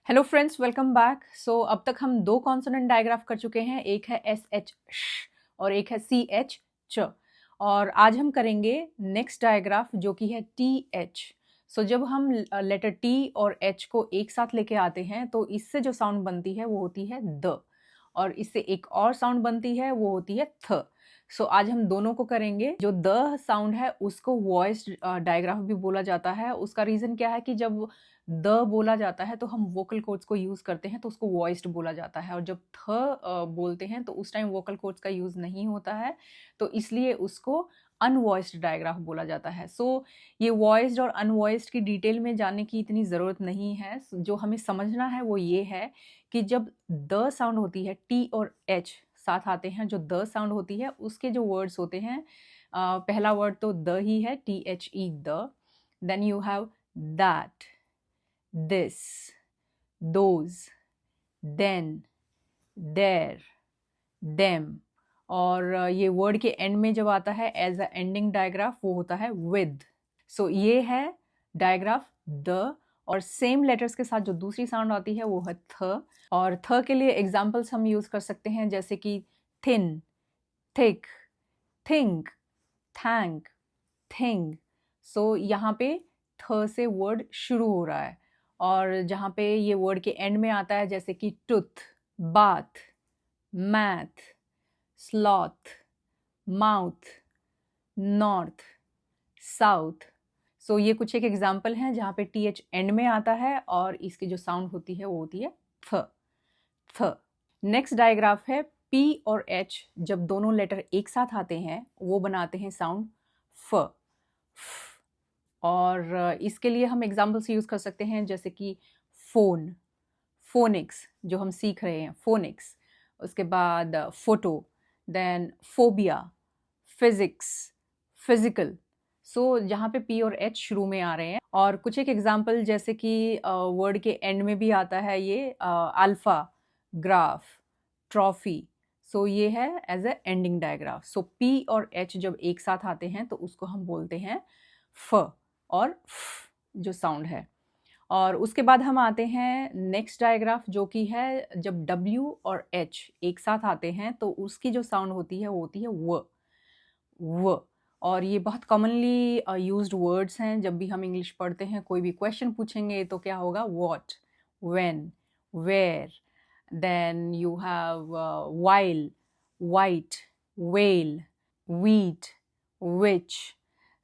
Hello friends, welcome back. So अब तक हम दो कॉन्सोनेंट डायग्राफ कर चुके हैं, एक है एस एच श और एक है सी एच च। और आज हम करेंगे नेक्स्ट डायग्राफ जो कि है टी एच। सो जब हम लेटर टी और एच को एक साथ लेके आते हैं तो इससे जो साउंड बनती है वो होती है द, और इससे एक और साउंड बनती है वो होती है थ। सो आज हम दोनों को करेंगे। जो द साउंड है उसको वॉइस डायग्राफ भी बोला जाता है। उसका रीज़न क्या है कि जब द बोला जाता है तो हम वोकल कोड्स को यूज़ करते हैं तो उसको वॉइस्ड बोला जाता है, और जब थ बोलते हैं तो उस टाइम वोकल कोड्स का यूज़ नहीं होता है, तो इसलिए उसको अनवॉइस्ड डायग्राफ बोला जाता है। सो ये वॉइस्ड और अनवॉइस्ड की डिटेल में जाने की इतनी ज़रूरत नहीं है। जो हमें समझना है वो ये है कि जब द साउंड होती है, टी और एच साथ आते हैं, जो द साउंड होती है उसके जो वर्ड्स होते हैं, पहला वर्ड तो द ही है, T H E the. Then you have that, this, those, then, there, them। और ये वर्ड के एंड में जब आता है एज अ एंडिंग डायग्राफ वो होता है with। सो ये है डायग्राफ द, और सेम लेटर्स के साथ जो दूसरी साउंड आती है वो है थ। और थ के लिए एग्जाम्पल्स हम यूज कर सकते हैं, जैसे कि thin, thick, think, thank, thing. So यहाँ पे थ से वर्ड शुरू हो रहा है, और जहाँ पे ये वर्ड के एंड में आता है जैसे कि tooth, bath, math, sloth, mouth, north, south. So ये कुछ एक एग्जाम्पल हैं जहाँ पे टी एच एंड में आता है और इसकी जो साउंड होती है वो होती है थ। थ। नेक्स्ट डायग्राफ है पी और एच। जब दोनों लेटर एक साथ आते हैं वो बनाते हैं साउंड फ। और इसके लिए हम एग्जाम्पल्स यूज़ कर सकते हैं, जैसे कि फ़ोन, फोनिक्स जो हम सीख रहे हैं, फोनिक्स। उसके बाद photo, then phobia, physics, physical. So जहाँ पे पी और एच शुरू में आ रहे हैं। और कुछ एक एग्जाम्पल जैसे कि वर्ड के एंड में भी आता है ये अल्फ़ा, ग्राफ, ट्रॉफी। सो ये है as a ending digraph. So P और एच जब एक साथ आते हैं तो उसको हम बोलते हैं फ और फ जो साउंड है। और उसके बाद हम आते हैं नेक्स्ट डायग्राफ जो कि है जब W और H एक साथ आते हैं तो उसकी जो साउंड होती है वो होती है व। और ये बहुत कॉमनली यूज्ड वर्ड्स हैं। जब भी हम इंग्लिश पढ़ते हैं, कोई भी क्वेश्चन पूछेंगे तो क्या होगा, what, when, where. Then you have while, white, well, wheat, which.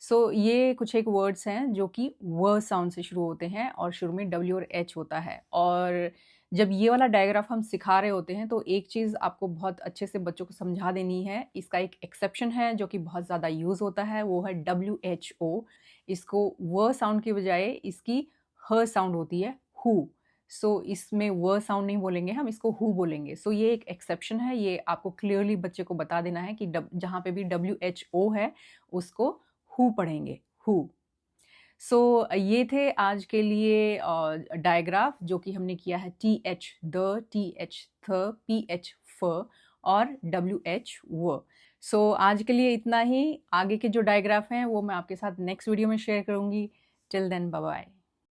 So ये कुछ एक वर्ड्स हैं जो कि व साउंड से शुरू होते हैं और शुरू में W और H होता है। और जब ये वाला डायग्राफ हम सिखा रहे होते हैं तो एक चीज़ आपको बहुत अच्छे से बच्चों को समझा देनी है। इसका एक एक्सेप्शन है जो कि बहुत ज़्यादा यूज़ होता है, वो है WHO। इसको व साउंड की बजाय इसकी ह साउंड होती है, हु। सो इसमें व साउंड नहीं बोलेंगे, हम इसको हु बोलेंगे। सो ये एक एक्सेप्शन है, ये आपको क्लियरली बच्चे को बता देना है कि जहाँ पे भी WHO है उसको हु पढ़ेंगे, हु। सो ये थे आज के लिए डायग्राफ जो कि हमने किया है T H the, T H थ, पी एच फ और WH व। सो आज के लिए इतना ही। आगे के जो डायग्राफ हैं वो मैं आपके साथ नेक्स्ट वीडियो में शेयर करूँगी। Till then, bye bye.